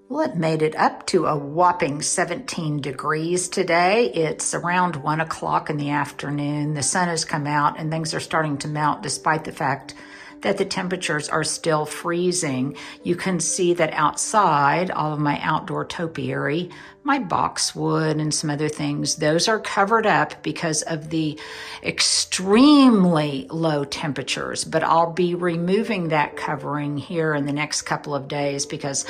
Well, it made it up to a whopping 17 degrees today. It's around 1 o'clock in the afternoon. The sun has come out and things are starting to melt despite the fact that the temperatures are still freezing. You can see that outside, all of my outdoor topiary, my boxwood and some other things, those are covered up because of the extremely low temperatures. But I'll be removing that covering here in the next couple of days because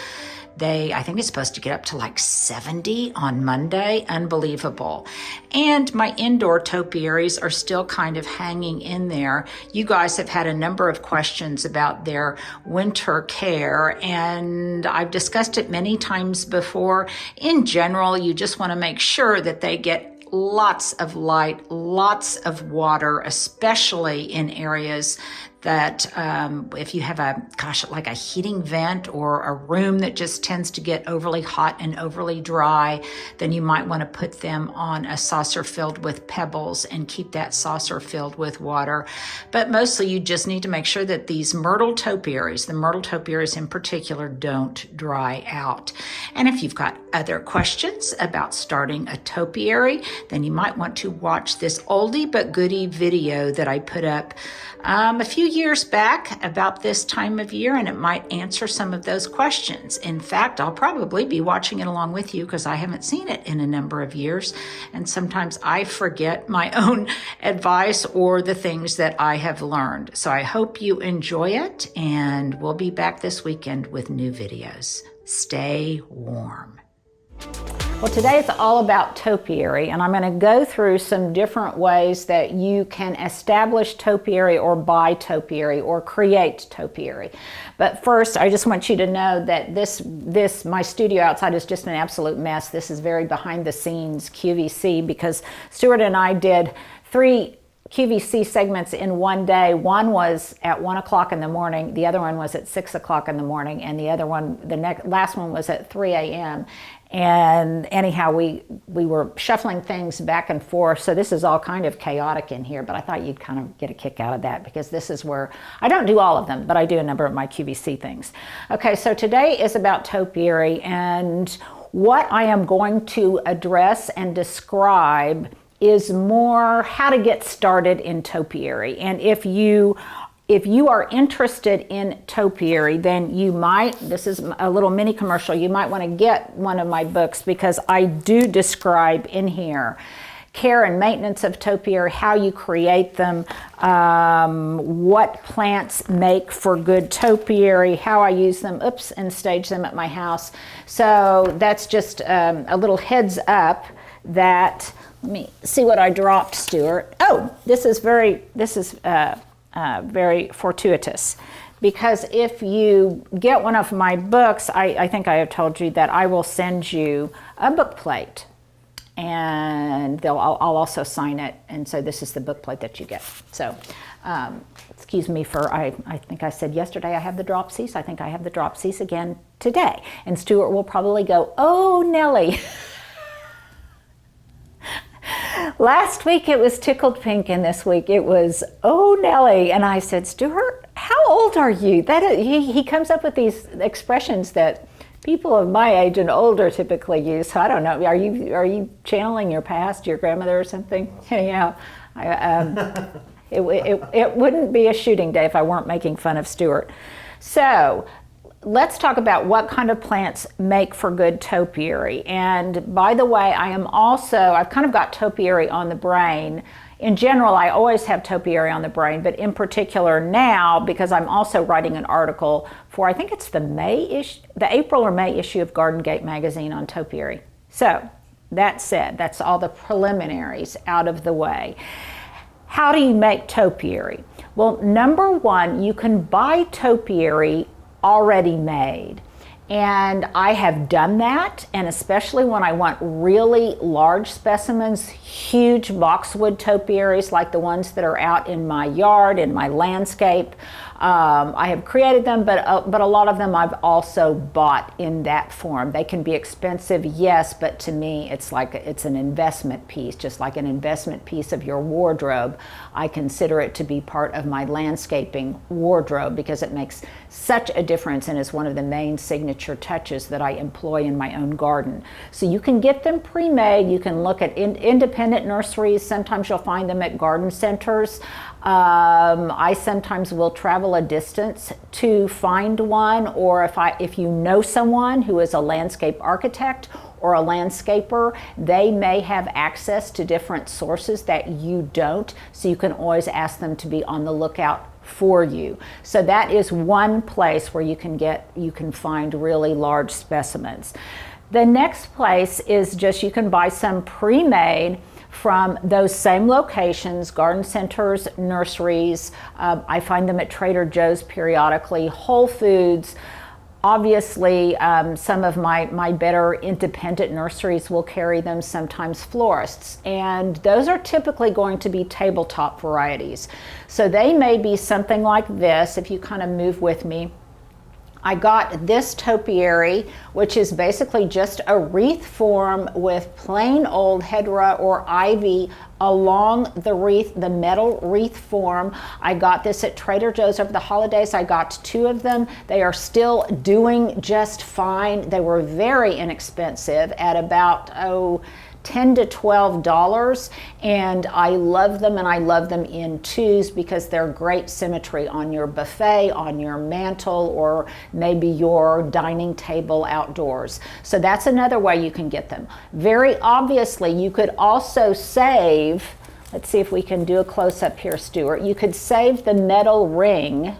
I think it's supposed to get up to like 70 on Monday. Unbelievable. And my indoor topiaries are still kind of hanging in there. You guys have had a number of questions about their winter care, and I've discussed it many times before. In general, you just want to make sure that they get lots of light, lots of water, especially in areas that if you have like a heating vent or a room that just tends to get overly hot and overly dry, then you might want to put them on a saucer filled with pebbles and keep that saucer filled with water. But mostly you just need to make sure that these myrtle topiaries, the myrtle topiaries in particular, don't dry out. And if you've got other questions about starting a topiary, then you might want to watch this oldie but goodie video that I put up a few years back about this time of year, and it might answer some of those questions. In fact, I'll probably be watching it along with you because I haven't seen it in a number of years, and sometimes I forget my own advice or the things that I have learned. So I hope you enjoy it, and we'll be back this weekend with new videos. Stay warm. Well, today it's all about topiary, and I'm going to go through some different ways that you can establish topiary or buy topiary or create topiary. But first, I just want you to know that my studio outside is just an absolute mess. This is very behind the scenes QVC because Stuart and I did 3 QVC segments in one day. One was at 1 o'clock in the morning, the other one was at 6 o'clock in the morning, and the other one, last one was at 3 a.m. And anyhow, we were shuffling things back and forth, so this is all kind of chaotic in here, but I thought you'd kind of get a kick out of that because this is where, I don't do all of them, but I do a number of my QVC things. Okay, so today is about topiary, and what I am going to address and describe is more how to get started in topiary. And if you are interested in topiary, then you might, this is a little mini commercial, you might want to get one of my books because I do describe in here care and maintenance of topiary, how you create them, what plants make for good topiary, how I use them, and stage them at my house. So that's just a little heads up that, let me see what I dropped, Stuart. Oh, this is very fortuitous, because if you get one of my books, I think I have told you that I will send you a book plate, and I'll also sign it, and so this is the book plate that you get. So excuse me for, I think I said yesterday I have the dropsies. I think I have the dropsies again today, and Stuart will probably go, oh Nellie. Last week it was tickled pink, and this week it was, oh Nellie. And I said, Stuart, how old are you? He comes up with these expressions that people of my age and older typically use. So I don't know, are you channeling your past, your grandmother or something? Anyhow, it wouldn't be a shooting day if I weren't making fun of Stuart. So let's talk about what kind of plants make for good topiary. And by the way, I've kind of got topiary on the brain. In general, I always have topiary on the brain, but in particular now, because I'm also writing an article for, I think it's the April or May issue of Garden Gate magazine on topiary. So that said, that's all the preliminaries out of the way. How do you make topiary? Well, number one, you can buy topiary already made. And I have done that, and especially when I want really large specimens, huge boxwood topiaries like the ones that are out in my yard, in my landscape, I have created them, but a lot of them I've also bought in that form. They can be expensive, yes, but to me it's like it's an investment piece, just like an investment piece of your wardrobe. I consider it to be part of my landscaping wardrobe because it makes such a difference and is one of the main signature touches that I employ in my own garden. So you can get them pre-made. You can look at independent nurseries. Sometimes you'll find them at garden centers. I sometimes will travel a distance to find one, or if you know someone who is a landscape architect or a landscaper, they may have access to different sources that you don't, so you can always ask them to be on the lookout for you. So that is one place where you can find really large specimens. The next place is just you can buy some pre-made from those same locations, garden centers, nurseries. I find them at Trader Joe's periodically, Whole Foods. Obviously, some of my better independent nurseries will carry them, sometimes florists. And those are typically going to be tabletop varieties. So they may be something like this, if you kind of move with me. I got this topiary, which is basically just a wreath form with plain old hedera or ivy along the wreath, the metal wreath form. I got this at Trader Joe's over the holidays. I got 2 of them. They are still doing just fine. They were very inexpensive at about, $10 to $12, and I love them, and I love them in 2s because they're great symmetry on your buffet, on your mantle, or maybe your dining table outdoors. So that's another way you can get them. Very obviously, you could also save, let's see if we can do a close-up here, Stuart. You could save the metal ring.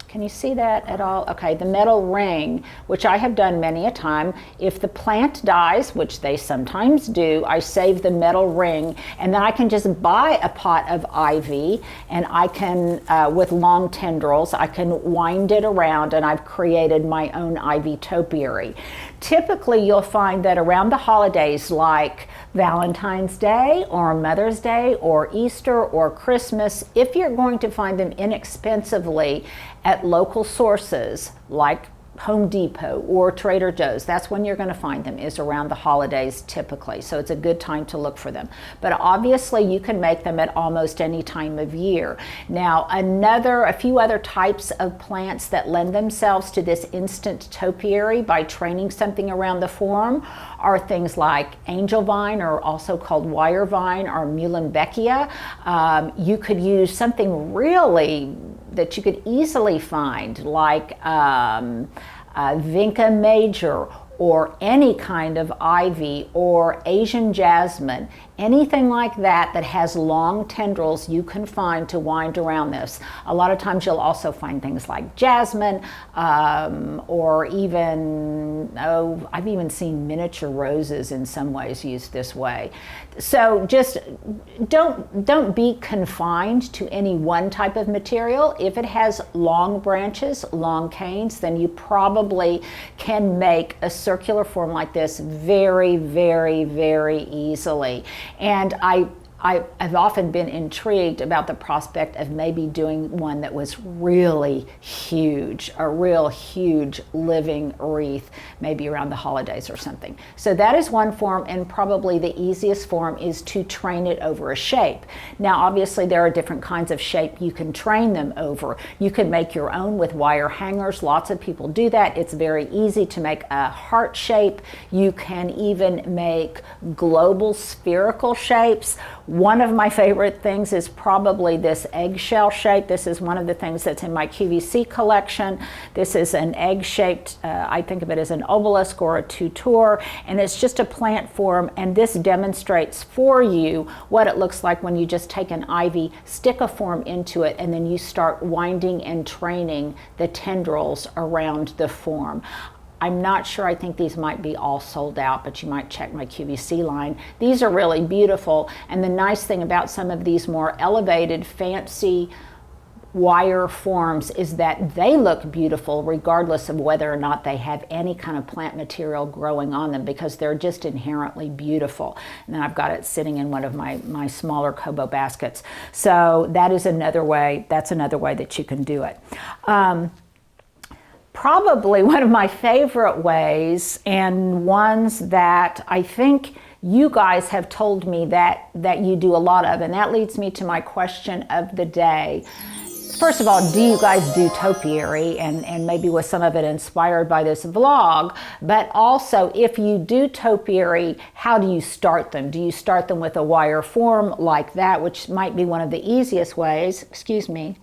Can you see that at all? Okay, the metal ring, which I have done many a time. If the plant dies, which they sometimes do, I save the metal ring, and then I can just buy a pot of ivy, and I can, with long tendrils, I can wind it around, and I've created my own ivy topiary. Typically, you'll find that around the holidays like Valentine's Day or Mother's Day or Easter or Christmas, if you're going to find them inexpensively at local sources like Home Depot or Trader Joe's, that's when you're going to find them, is around the holidays typically. So it's a good time to look for them. But obviously you can make them at almost any time of year. Now a few other types of plants that lend themselves to this instant topiary by training something around the form are things like angel vine, or also called wire vine, or Muhlenbeckia. You could use something really that you could easily find, like Vinca major, or any kind of ivy, or Asian jasmine. Anything like that that has long tendrils you can find to wind around this. A lot of times you'll also find things like jasmine, or even, I've even seen miniature roses in some ways used this way. So just don't be confined to any one type of material. If it has long branches, long canes, then you probably can make a circular form like this very, very, very easily. And I've often been intrigued about the prospect of maybe doing one that was really huge, a real huge living wreath, maybe around the holidays or something. So that is one form, and probably the easiest form is to train it over a shape. Now obviously there are different kinds of shape you can train them over. You can make your own with wire hangers. Lots of people do that. It's very easy to make a heart shape. You can even make global spherical shapes. One of my favorite things is probably this eggshell shape. This is one of the things that's in my QVC collection. This is an egg-shaped, I think of it as an obelisk or a tutor, and it's just a plant form, and this demonstrates for you what it looks like when you just take an ivy, stick a form into it, and then you start winding and training the tendrils around the form. I'm not sure, I think these might be all sold out, but you might check my QVC line. These are really beautiful, and the nice thing about some of these more elevated, fancy wire forms is that they look beautiful regardless of whether or not they have any kind of plant material growing on them, because they're just inherently beautiful. And then I've got it sitting in one of my smaller Kobo baskets. So that is another way, that's another way that you can do it. Probably one of my favorite ways, and ones that I think you guys have told me that you do a lot of, and that leads me to my question of the day. First of all, do you guys do topiary, and maybe was some of it inspired by this vlog? But also, if you do topiary, how do you start them? Do you start them with a wire form like that, which might be one of the easiest ways, excuse me,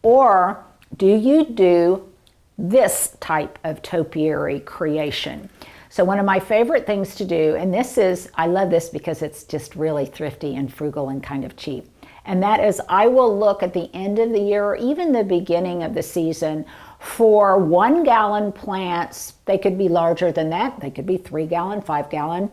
or do you do this type of topiary creation? So one of my favorite things to do, and this is, I love this because it's just really thrifty and frugal and kind of cheap, and that is I will look at the end of the year or even the beginning of the season for 1 gallon plants. They could be larger than that. They could be 3 gallon, 5 gallon.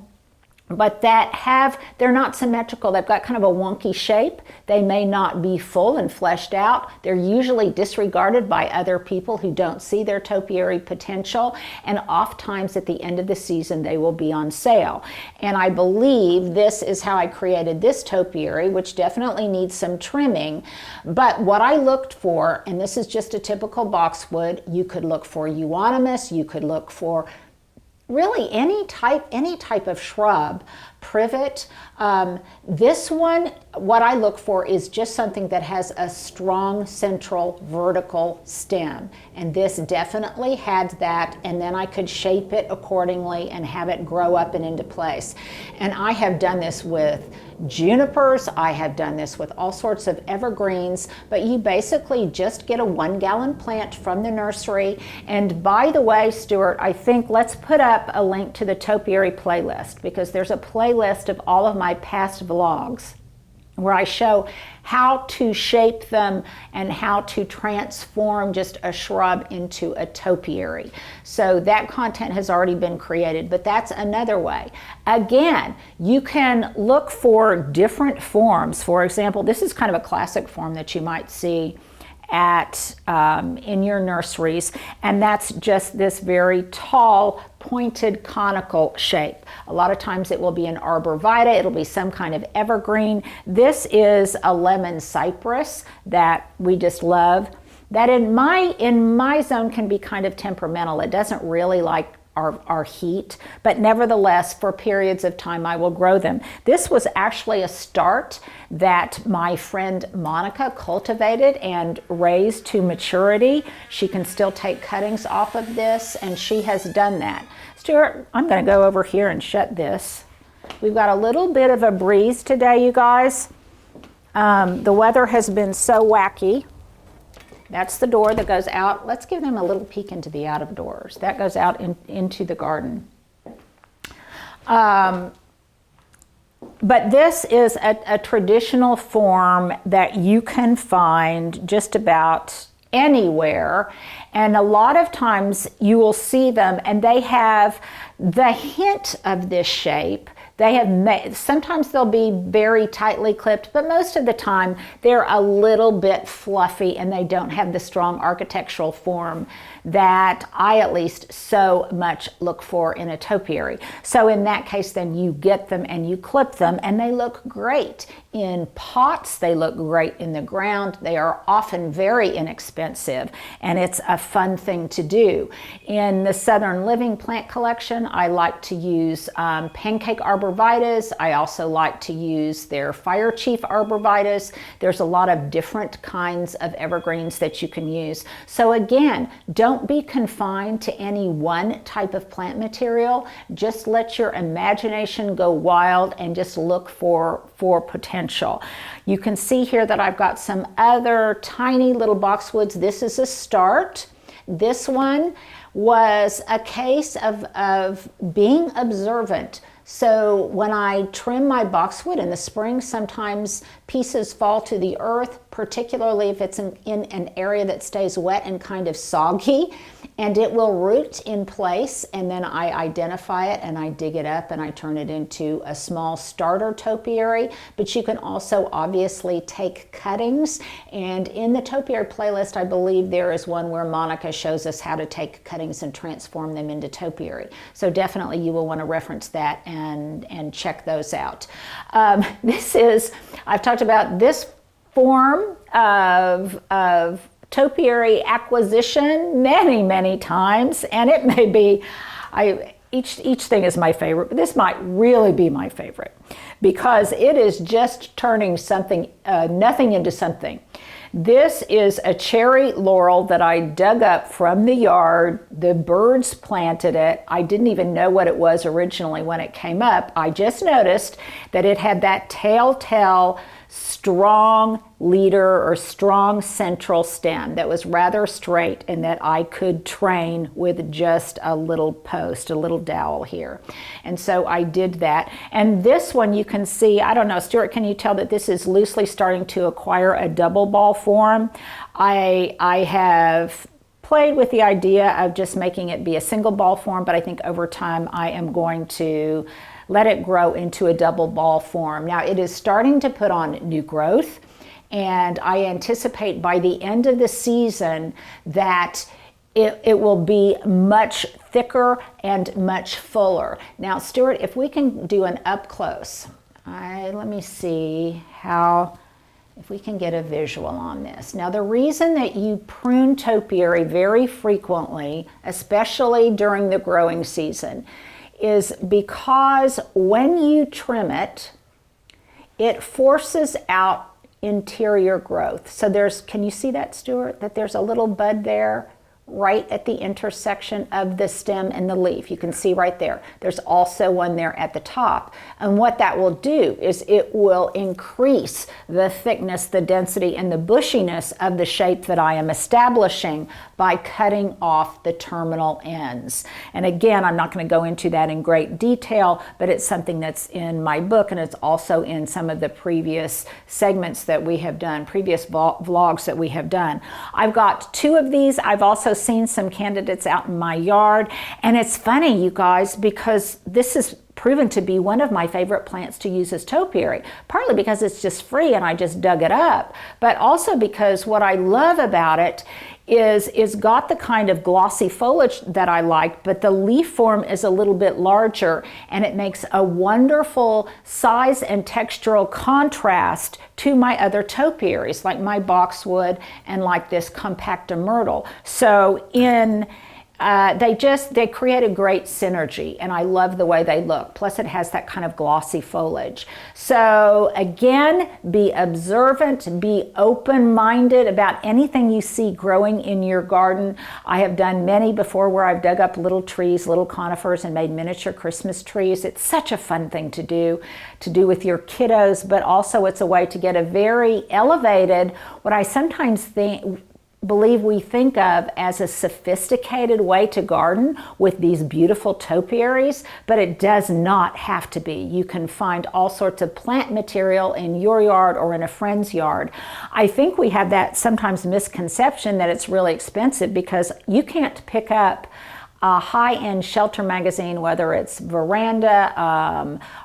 But they're not symmetrical. They've got kind of a wonky shape. They may not be full and fleshed out. They're usually disregarded by other people who don't see their topiary potential. And oftentimes at the end of the season, they will be on sale. And I believe this is how I created this topiary, which definitely needs some trimming. But what I looked for, and this is just a typical boxwood, you could look for euonymus, you could look for really any type of shrub, privet. This one, what I look for is just something that has a strong central vertical stem. And this definitely had that, and then I could shape it accordingly and have it grow up and into place. And I have done this with junipers, I have done this with all sorts of evergreens, but you basically just get a 1 gallon plant from the nursery. And by the way, Stuart, I think let's put up a link to the topiary playlist, because there's a playlist of all of my past vlogs where I show how to shape them and how to transform just a shrub into a topiary. So that content has already been created, but that's another way. Again, you can look for different forms. For example, this is kind of a classic form that you might see in your nurseries, and that's just this very tall, pointed, conical shape. A lot of times it will be an arborvitae, it'll be some kind of evergreen. This is a lemon cypress that we just love, that in my zone can be kind of temperamental. It doesn't really like our heat, but nevertheless, for periods of time, I will grow them. This was actually a start that my friend Monica cultivated and raised to maturity. She can still take cuttings off of this, and she has done that. Stuart, I'm going to go over here and shut this. We've got a little bit of a breeze today, you guys. The weather has been so wacky. That's the door that goes out. Let's give them a little peek into the out of doors. That goes out into the garden. But this is a traditional form that you can find just about anywhere. And a lot of times you will see them and they have the hint of this shape. They have sometimes they'll be very tightly clipped, but most of the time they're a little bit fluffy and they don't have the strong architectural form that I at least so much look for in a topiary. So in that case, then you get them and you clip them, and they look great in pots. They look great in the ground. They are often very inexpensive, and it's a fun thing to do. In the Southern Living plant collection, I like to use pancake arborvitaes. I also like to use their fire chief arborvitaes. There's a lot of different kinds of evergreens that you can use. So again, don't be confined to any one type of plant material. Just let your imagination go wild and just look for potential. You can see here that I've got some other tiny little boxwoods. This is a start. This one was a case of being observant. So when I trim my boxwood in the spring, sometimes pieces fall to the earth, particularly if it's in an area that stays wet and kind of soggy, and it will root in place, and then I identify it and I dig it up and I turn it into a small starter topiary. But you can also obviously take cuttings, and in the topiary playlist, I believe there is one where Monica shows us how to take cuttings and transform them into topiary. So definitely you will want to reference that and check those out. I've talked about this form of topiary acquisition many times, and it may be, each thing is my favorite, but this might really be my favorite because it is just turning something, nothing into something. This is a cherry laurel that I dug up from the yard. The birds planted it. I didn't even know what it was originally when it came up. I just noticed that it had that telltale strong leader or strong central stem that was rather straight and that I could train with just a little post, a little dowel here. And so I did that. And this one you can see, I don't know, Stuart, can you tell that this is loosely starting to acquire a double ball form? I have played with the idea of just making it be a single ball form, but I think over time I am going to let it grow into a double ball form. Now it is starting to put on new growth, and I anticipate by the end of the season that it will be much thicker and much fuller. Now Stuart, if we can do an up close, let me see if we can get a visual on this. Now the reason that you prune topiary very frequently, especially during the growing season, is because when you trim it, it forces out interior growth. So can you see that, Stuart? That there's a little bud there right at the intersection of the stem and the leaf. You can see right there. There's also one there at the top. And what that will do is it will increase the thickness, the density, and the bushiness of the shape that I am establishing by cutting off the terminal ends. And again, I'm not going to go into that in great detail, but it's something that's in my book, and it's also in some of the previous segments that we have done, previous vlogs that we have done. I've got 2 of these. I've also seen some candidates out in my yard, and it's funny, you guys, because this is proven to be one of my favorite plants to use as topiary, partly because it's just free and I just dug it up, but also because what I love about it is it's got the kind of glossy foliage that I like, but the leaf form is a little bit larger, and it makes a wonderful size and textural contrast to my other topiaries, like my boxwood and like this compacta myrtle. So they create a great synergy, and I love the way they look. Plus it has that kind of glossy foliage. So again, be observant, be open-minded about anything you see growing in your garden. I have done many before where I've dug up little trees, little conifers, and made miniature Christmas trees. It's such a fun thing to do with your kiddos, but also it's a way to get a very elevated, what I sometimes believe we think of as a sophisticated way to garden with these beautiful topiaries, but it does not have to be. You can find all sorts of plant material in your yard or in a friend's yard. I think we have that sometimes misconception that it's really expensive because you can't pick up a high-end shelter magazine, whether it's Veranda,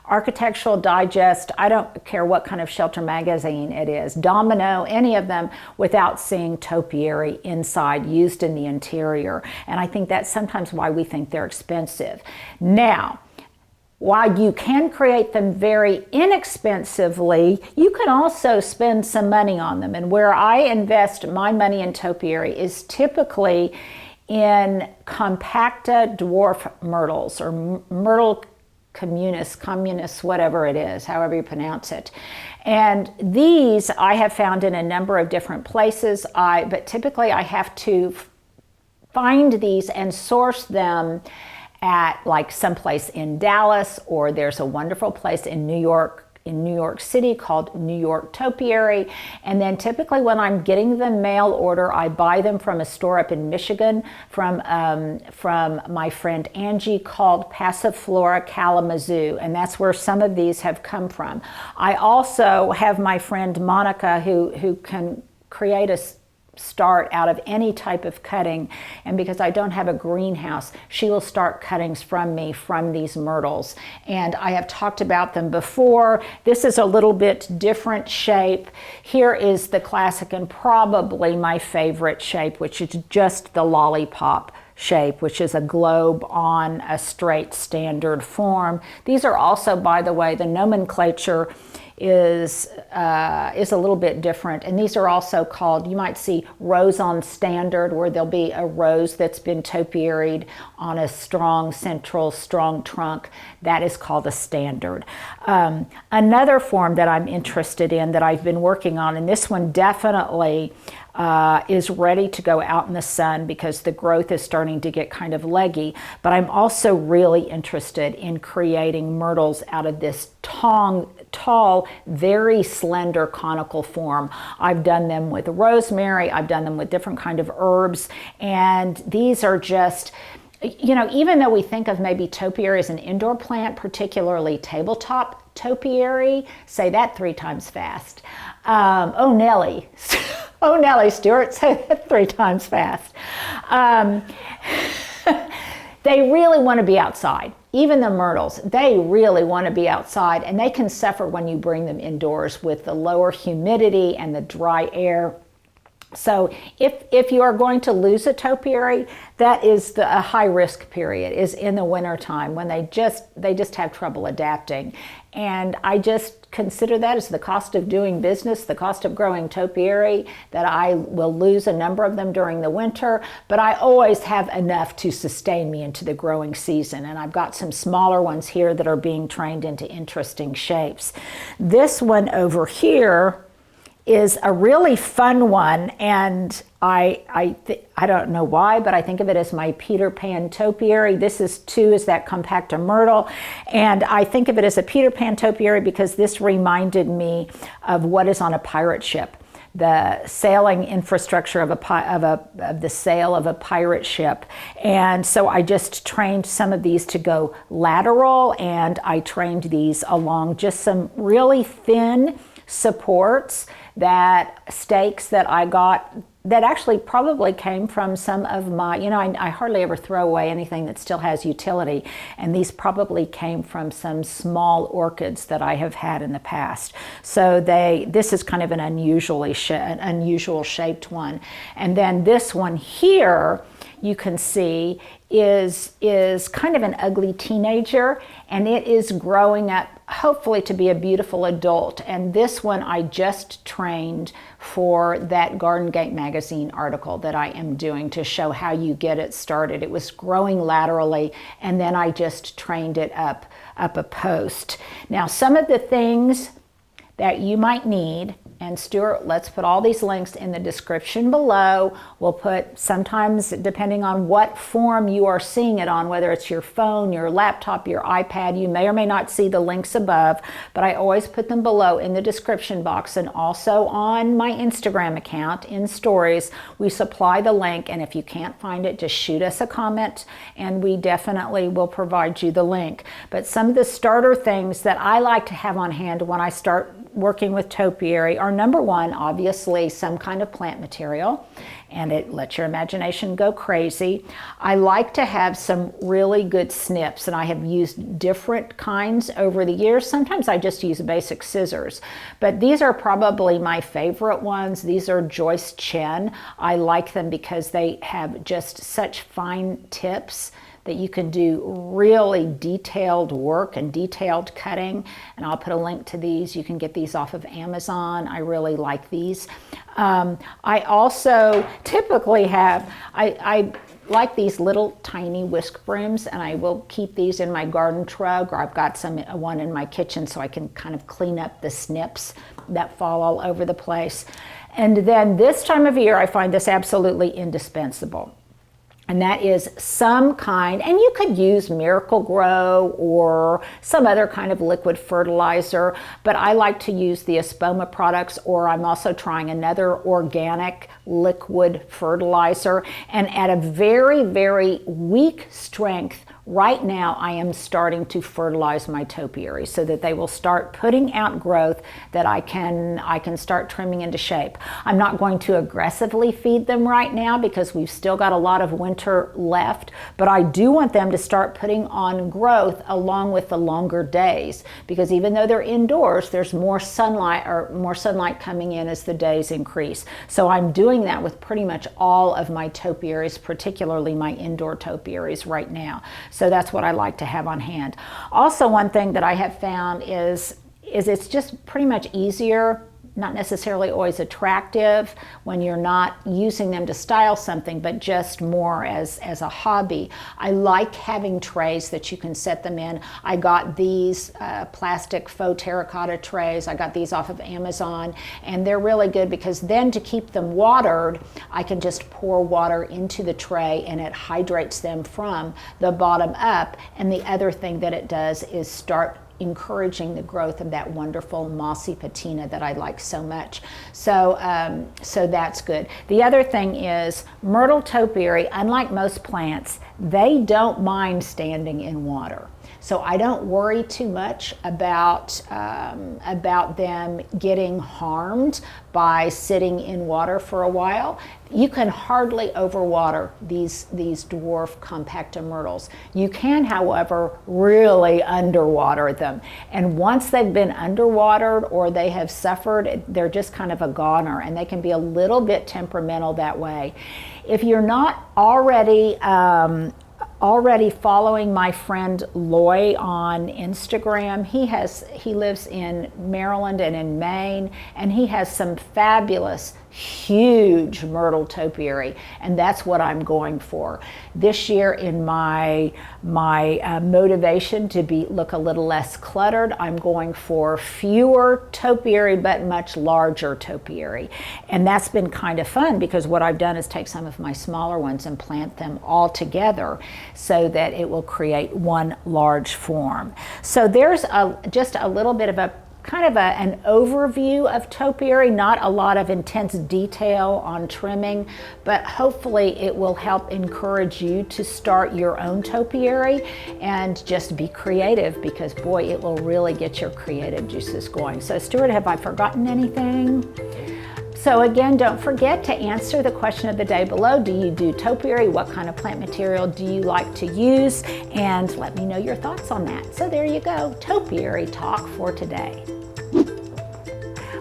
Architectural Digest, I don't care what kind of shelter magazine it is, Domino, any of them, without seeing topiary inside used in the interior. And I think that's sometimes why we think they're expensive. Now, while you can create them very inexpensively, you can also spend some money on them. And where I invest my money in topiary is typically in compacta dwarf myrtles, or myrtle communis, whatever it is, however you pronounce it. And these I have found in a number of different places, but typically I have to find these and source them at like someplace in Dallas, or there's a wonderful place in New York in New York City called New York Topiary. And then typically when I'm getting the mail order, I buy them from a store up in Michigan from my friend Angie called Passiflora Kalamazoo. And that's where some of these have come from. I also have my friend Monica who can create a start out of any type of cutting, and because I don't have a greenhouse, she will start cuttings from me from these myrtles. And I have talked about them before. This is a little bit different shape. Here is the classic and probably my favorite shape, which is just the lollipop shape, which is a globe on a straight standard form. These are also, by the way, the nomenclature is a little bit different, and these are also called, you might see rose on standard, where there'll be a rose that's been topiaried on a strong trunk. That is called a standard. Another form that I'm interested in that I've been working on, and this one definitely is ready to go out in the sun because the growth is starting to get kind of leggy, but I'm also really interested in creating myrtles out of this tall, very slender conical form. I've done them with rosemary, I've done them with different kind of herbs, and these are just, you know, even though we think of maybe topiary as an indoor plant, particularly tabletop topiary, say that 3 times fast. Oh, Nellie. Oh, Nellie Stewart, say that 3 times fast. They really want to be outside. Even the myrtles, they really want to be outside, and they can suffer when you bring them indoors with the lower humidity and the dry air. So if you are going to lose a topiary, that is a high risk period, is in the winter time when they just have trouble adapting. And I just consider that as the cost of doing business, the cost of growing topiary, that I will lose a number of them during the winter, but I always have enough to sustain me into the growing season. And I've got some smaller ones here that are being trained into interesting shapes. This one over here is a really fun one, and I don't know why, but I think of it as my Peter Pan topiary. This is that compacta myrtle, and I think of it as a Peter Pan topiary because this reminded me of what is on a pirate ship, the sailing infrastructure of the sail of a pirate ship. And so I just trained some of these to go lateral, and I trained these along just some really thin supports, that stakes that I got that actually probably came from some of my, you know, I hardly ever throw away anything that still has utility, and these probably came from some small orchids that I have had in the past. So this is kind of an unusual shaped one. And then this one here, you can see, is kind of an ugly teenager, and it is growing up hopefully to be a beautiful adult. And this one I just trained for that Garden Gate magazine article that I am doing to show how you get it started. It was growing laterally, and then I just trained it up a post. Now, some of the things that you might need, and Stuart, let's put all these links in the description below. We'll put, sometimes depending on what form you are seeing it on, whether it's your phone, your laptop, your iPad, you may or may not see the links above, but I always put them below in the description box, and also on my Instagram account in stories, we supply the link, and if you can't find it, just shoot us a comment and we definitely will provide you the link. But some of the starter things that I like to have on hand when I start working with topiary are, number one, obviously some kind of plant material, and it lets your imagination go crazy. I like to have some really good snips, and I have used different kinds over the years. Sometimes I just use basic scissors, but these are probably my favorite ones. These are Joyce Chen. I like them because they have just such fine tips that you can do really detailed work and detailed cutting. And I'll put a link to these. You can get these off of Amazon. I really like these. I also typically have, I like these little tiny whisk brooms, and I will keep these in my garden trug, or I've got one in my kitchen so I can kind of clean up the snips that fall all over the place. And then this time of year, I find this absolutely indispensable. And that is some kind, and you could use Miracle Grow or some other kind of liquid fertilizer, but I like to use the Espoma products, or I'm also trying another organic liquid fertilizer. And at a very, very weak strength, right now I am starting to fertilize my topiary so that they will start putting out growth that I can start trimming into shape. I'm not going to aggressively feed them right now because we've still got a lot of winter left, but I do want them to start putting on growth along with the longer days, because even though they're indoors, there's more sunlight coming in as the days increase. So I'm doing that with pretty much all of my topiaries, particularly my indoor topiaries right now. So that's what I like to have on hand. Also, one thing that I have found is it's just pretty much easier, not necessarily always attractive when you're not using them to style something, but just more as a hobby. I like having trays that you can set them in. I got these plastic faux terracotta trays. I got these off of Amazon, and they're really good because then to keep them watered, I can just pour water into the tray and it hydrates them from the bottom up. And the other thing that it does is start encouraging the growth of that wonderful mossy patina that I like so much. So that's good. The other thing is myrtle topiary, unlike most plants, they don't mind standing in water. So I don't worry too much about them getting harmed by sitting in water for a while. You can hardly overwater these dwarf compacta myrtles. You can, however, really underwater them. And once they've been underwatered or they have suffered, they're just kind of a goner, and they can be a little bit temperamental that way. If you're not already following my friend Loy on Instagram, he lives in Maryland and in Maine, and he has some fabulous huge myrtle topiary, and that's what I'm going for this year. In my motivation to look a little less cluttered, I'm going for fewer topiary but much larger topiary, and that's been kind of fun because what I've done is take some of my smaller ones and plant them all together so that it will create one large form. So there's just a little bit of an overview of topiary, not a lot of intense detail on trimming, but hopefully it will help encourage you to start your own topiary and just be creative, because boy, it will really get your creative juices going. So Stuart, have I forgotten anything? So again, don't forget to answer the question of the day below. Do you do topiary? What kind of plant material do you like to use? And let me know your thoughts on that. So there you go, topiary talk for today.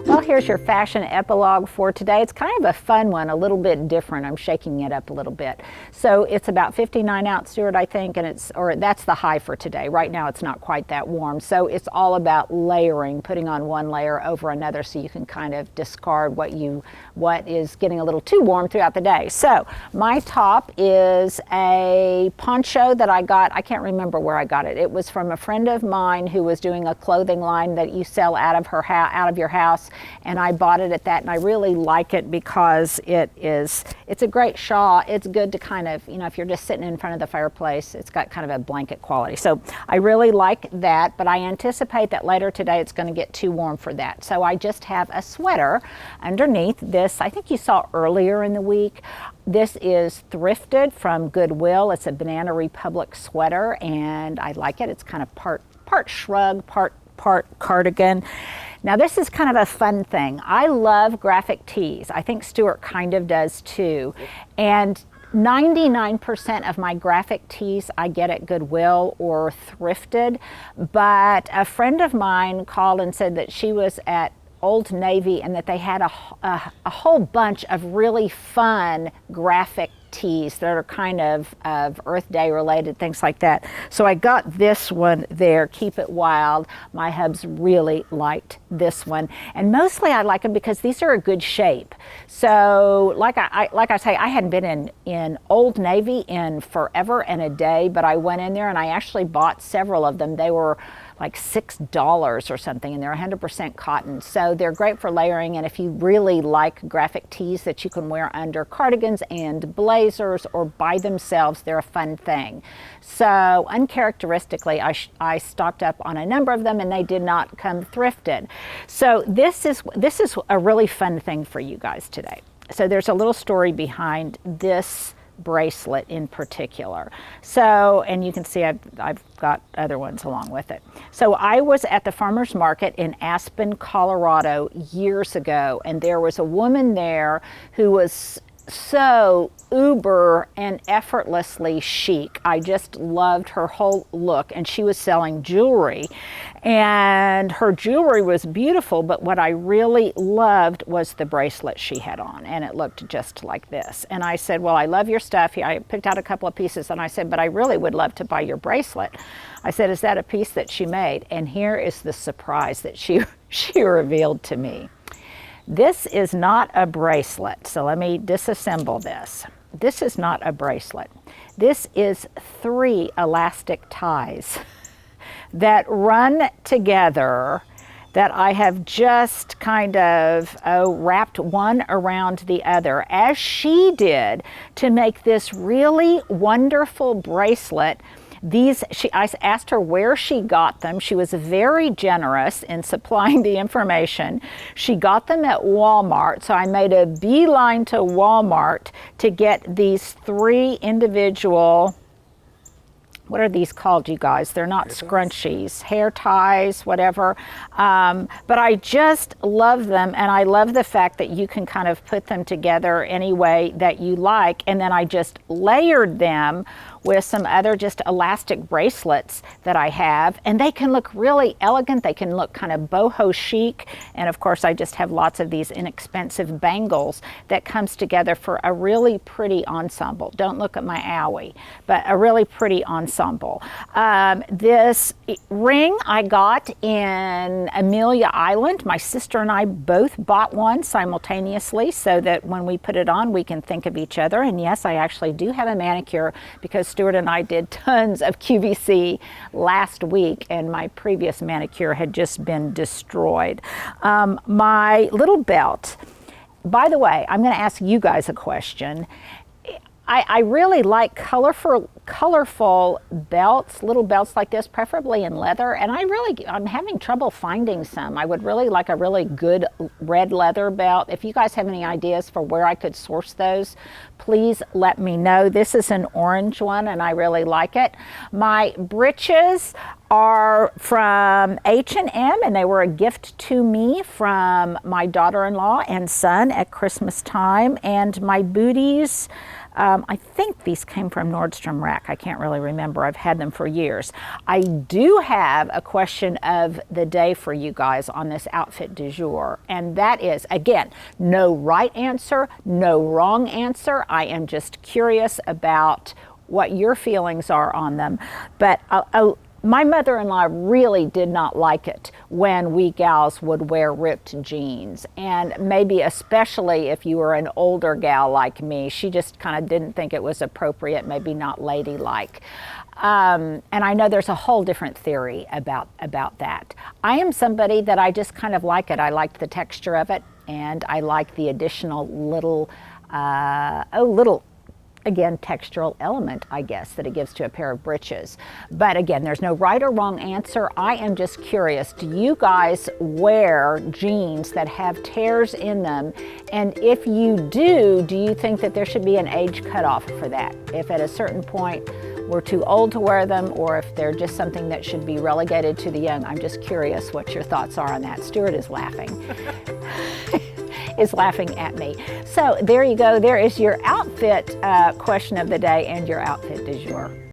Well, here's your fashion epilogue for today. It's kind of a fun one, a little bit different. I'm shaking it up a little bit. So it's about 59 out, Stuart, I think, and that's the high for today. Right now it's not quite that warm. So it's all about layering, putting on one layer over another so you can kind of discard what is getting a little too warm throughout the day. So my top is a poncho that I got. I can't remember where I got it. It was from a friend of mine who was doing a clothing line that you sell out of your house. And I bought it at that, and I really like it because it's a great shawl. It's good to kind of, if you're just sitting in front of the fireplace, it's got kind of a blanket quality. So I really like that, but I anticipate that later today it's going to get too warm for that. So I just have a sweater underneath this. I think you saw earlier in the week. This is thrifted from Goodwill. It's a Banana Republic sweater, and I like it. It's kind of part shrug, part cardigan. Now this is kind of a fun thing. I love graphic tees. I think Stuart kind of does too. And 99% of my graphic tees I get at Goodwill or thrifted, but a friend of mine called and said that she was at Old Navy and that they had a whole bunch of really fun graphic tees that are kind of Earth Day related, things like that. So I got this one there, Keep It Wild. My hubs really liked this one, and mostly I like them because these are a good shape. So like I say, I hadn't been in Old Navy in forever and a day, but I went in there and I actually bought several of them. They were like $6 or something, and they're 100% cotton. So they're great for layering, and if you really like graphic tees that you can wear under cardigans and blazers or by themselves, they're a fun thing. So uncharacteristically, I stocked up on a number of them, and they did not come thrifted. So this is a really fun thing for you guys today. So there's a little story behind this bracelet in particular. So, and you can see I've got other ones along with it. So I was at the farmer's market in Aspen, Colorado years ago, and there was a woman there who was so uber and effortlessly chic. I just loved her whole look, and she was selling jewelry, and her jewelry was beautiful, but what I really loved was the bracelet she had on, and it looked just like this. And I said, well, I love your stuff. I picked out a couple of pieces, and I said, but I really would love to buy your bracelet. I said, is that a piece that she made? And here is the surprise that she revealed to me. This is not a bracelet, so let me disassemble this. This is not a bracelet. This is 3 elastic ties that run together that I have just kind of wrapped one around the other, as she did, to make this really wonderful bracelet. I asked her where she got them. She was very generous in supplying the information. She got them at Walmart, so I made a beeline to Walmart to get these 3 individual, what are these called, you guys? They're not scrunchies, hair ties, whatever. But I just love them, and I love the fact that you can kind of put them together any way that you like. And then I just layered them with some other just elastic bracelets that I have, and they can look really elegant. They can look kind of boho chic, and of course I just have lots of these inexpensive bangles that comes together for a really pretty ensemble. Don't look at my owie, but a really pretty ensemble. This ring I got in Amelia Island. My sister and I both bought one simultaneously so that when we put it on we can think of each other. And yes, I actually do have a manicure because Stuart and I did tons of QVC last week, and my previous manicure had just been destroyed. My little belt, by the way, I'm going to ask you guys a question. I really like colorful belts, little belts like this, preferably in leather, and I'm having trouble finding some. I would really like a really good red leather belt. If you guys have any ideas for where I could source those, please let me know. This is an orange one, and I really like it. My breeches are from H&M, and they were a gift to me from my daughter-in-law and son at Christmas time. And my booties, I think these came from Nordstrom Rack. I can't really remember. I've had them for years. I do have a question of the day for you guys on this outfit du jour, and that is, again, no right answer, no wrong answer. I am just curious about what your feelings are on them. But my mother-in-law really did not like it when we gals would wear ripped jeans, and maybe especially if you were an older gal like me, she just kind of didn't think it was appropriate, maybe not ladylike. And I know there's a whole different theory about that. I am somebody that I just kind of like it. I like the texture of it, and I like the additional little again, textural element, I guess, that it gives to a pair of breeches. But again, there's no right or wrong answer. I am just curious, do you guys wear jeans that have tears in them? And if you do you think that there should be an age cutoff for that? If at a certain point we're too old to wear them, or if they're just something that should be relegated to the young? I'm just curious what your thoughts are on that. Stuart is laughing. Is laughing at me. So there you go. There is your outfit question of the day and your outfit du jour.